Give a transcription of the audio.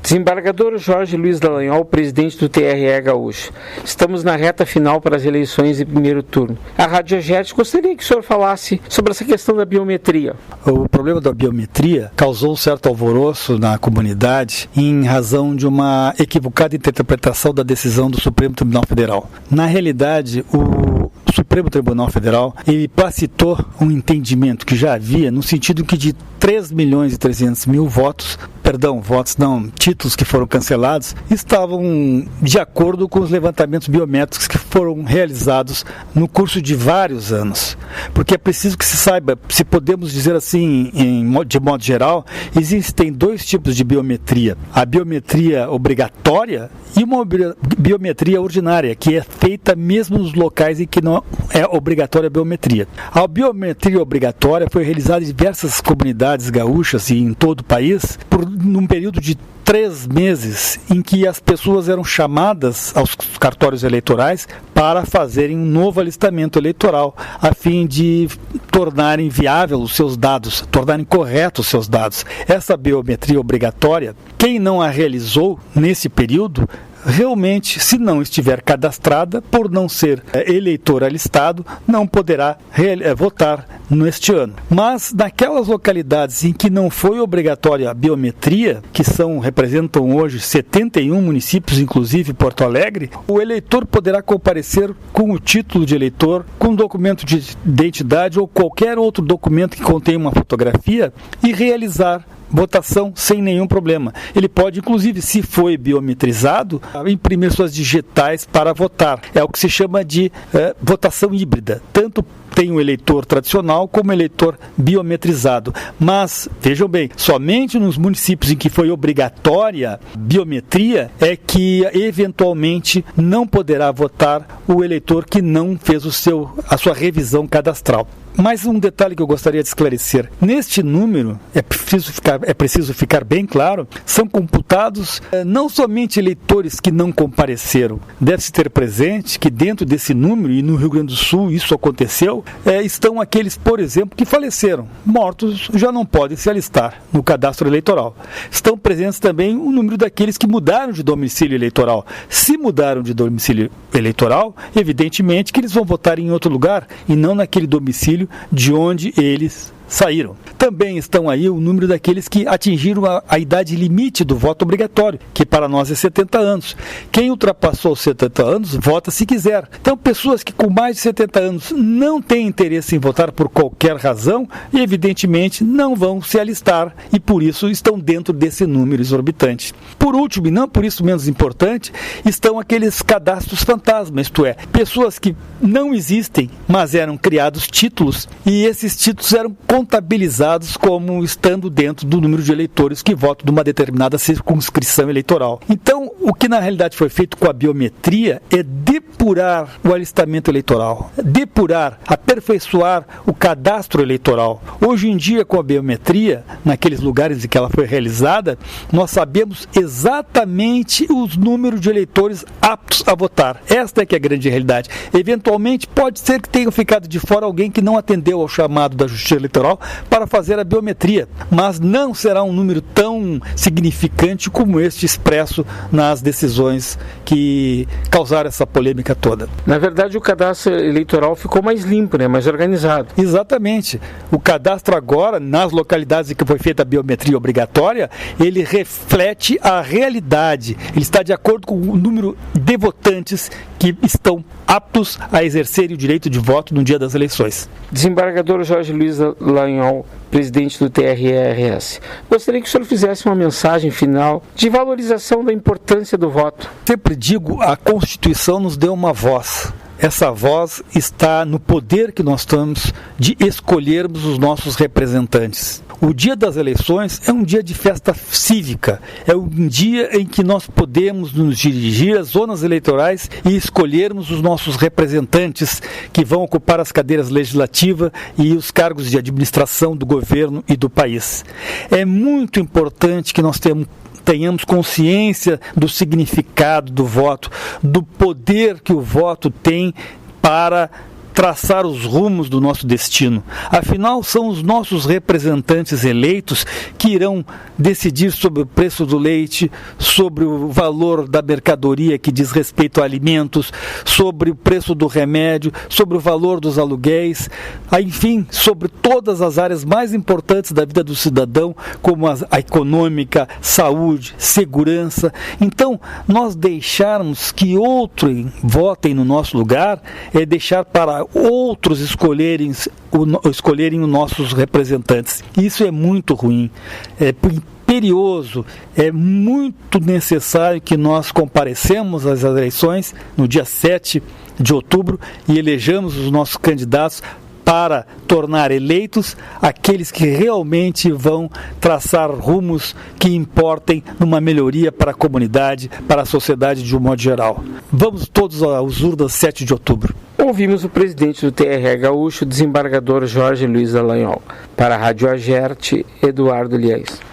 Desembargador Jorge Luiz Dallagnol, presidente do TRE Gaúcho. Estamos na reta final para as eleições de primeiro turno. A Rádio Agete gostaria que o senhor falasse sobre essa questão da biometria. O problema da biometria causou um certo alvoroço na comunidade em razão de uma equivocada interpretação da decisão do Supremo Tribunal Federal. Na realidade, o Supremo Tribunal Federal, ele placitou um entendimento que já havia no sentido que de 3.300.000 títulos que foram cancelados, estavam de acordo com os levantamentos biométricos que foram realizados no curso de vários anos. Porque é preciso que se saiba, se podemos dizer assim, de modo geral, existem dois tipos de biometria. A biometria obrigatória e uma biometria ordinária, que é feita mesmo nos locais em que não é obrigatória a biometria. A biometria obrigatória foi realizada em diversas comunidades gaúchas e em todo o país num período de 3 meses em que as pessoas eram chamadas aos cartórios eleitorais para fazerem um novo alistamento eleitoral, a fim de tornarem viável os seus dados, tornarem corretos os seus dados. Essa biometria obrigatória, quem não a realizou nesse período, realmente, se não estiver cadastrada, por não ser eleitor alistado, não poderá votar neste ano. Mas naquelas localidades em que não foi obrigatória a biometria, que representam hoje 71 municípios, inclusive Porto Alegre, o eleitor poderá comparecer com o título de eleitor, com documento de identidade ou qualquer outro documento que contenha uma fotografia e realizar votação sem nenhum problema. Ele pode, inclusive, se foi biometrizado, imprimir suas digitais para votar. É o que se chama de votação híbrida. Tanto tem o eleitor tradicional como o eleitor biometrizado. Mas, vejam bem, somente nos municípios em que foi obrigatória biometria é que, eventualmente, não poderá votar o eleitor que não fez a sua revisão cadastral. Mas um detalhe que eu gostaria de esclarecer. Neste número, é preciso ficar bem claro, são computados não somente eleitores que não compareceram. Deve-se ter presente que dentro desse número, e no Rio Grande do Sul isso aconteceu, estão aqueles, por exemplo, que faleceram. Mortos já não podem se alistar no cadastro eleitoral. Estão presentes também o número daqueles que mudaram de domicílio eleitoral. Se mudaram de domicílio eleitoral, evidentemente que eles vão votar em outro lugar e não naquele domicílio de onde eles saíram. Também estão aí o número daqueles que atingiram a idade limite do voto obrigatório, que para nós é 70 anos. Quem ultrapassou os 70 anos, vota se quiser. Então, pessoas que com mais de 70 anos não têm interesse em votar por qualquer razão, evidentemente não vão se alistar e por isso estão dentro desse número exorbitante. Por último, e não por isso menos importante, estão aqueles cadastros fantasma, isto é, pessoas que não existem, mas eram criados títulos e esses títulos eram contabilizados como estando dentro do número de eleitores que votam de uma determinada circunscrição eleitoral. Então, o que na realidade foi feito com a biometria é depurar o alistamento eleitoral, aperfeiçoar o cadastro eleitoral. Hoje em dia, com a biometria, naqueles lugares em que ela foi realizada, nós sabemos exatamente os números de eleitores aptos a votar. Esta é que é a grande realidade. Eventualmente, pode ser que tenha ficado de fora alguém que não atendeu ao chamado da Justiça Eleitoral para fazer a biometria, mas não será um número tão significante como este expresso nas decisões que causaram essa polêmica toda. Na verdade, o cadastro eleitoral ficou mais limpo, mais organizado. Exatamente. O cadastro agora, nas localidades em que foi feita a biometria obrigatória, ele reflete a realidade. Ele está de acordo com o número de votantes que estão aptos a exercerem o direito de voto no dia das eleições. Desembargador Jorge Luiz Dallagnol, presidente do TRE-RS, gostaria que o senhor fizesse uma mensagem final de valorização da importância do voto. Sempre digo, a Constituição nos deu uma voz. Essa voz está no poder que nós temos de escolhermos os nossos representantes. O dia das eleições é um dia de festa cívica, é um dia em que nós podemos nos dirigir às zonas eleitorais e escolhermos os nossos representantes que vão ocupar as cadeiras legislativas e os cargos de administração do governo e do país. É muito importante que nós tenhamos consciência do significado do voto, do poder que o voto tem para traçar os rumos do nosso destino. Afinal, são os nossos representantes eleitos que irão decidir sobre o preço do leite, sobre o valor da mercadoria que diz respeito a alimentos, sobre o preço do remédio, sobre o valor dos aluguéis, enfim, sobre todas as áreas mais importantes da vida do cidadão, como a econômica, saúde, segurança. Então, nós deixarmos que outros votem no nosso lugar é deixar para outros escolherem os nossos representantes. Isso é muito ruim, é imperioso, é muito necessário que nós comparecemos às eleições no dia 7 de outubro e elejamos os nossos candidatos para tornar eleitos aqueles que realmente vão traçar rumos que importem numa melhoria para a comunidade, para a sociedade de um modo geral. Vamos todos às urnas 7 de outubro. Ouvimos o presidente do TRE Gaúcho, desembargador Jorge Luiz Dallagnol. Para a Rádio Agerte, Eduardo Liais.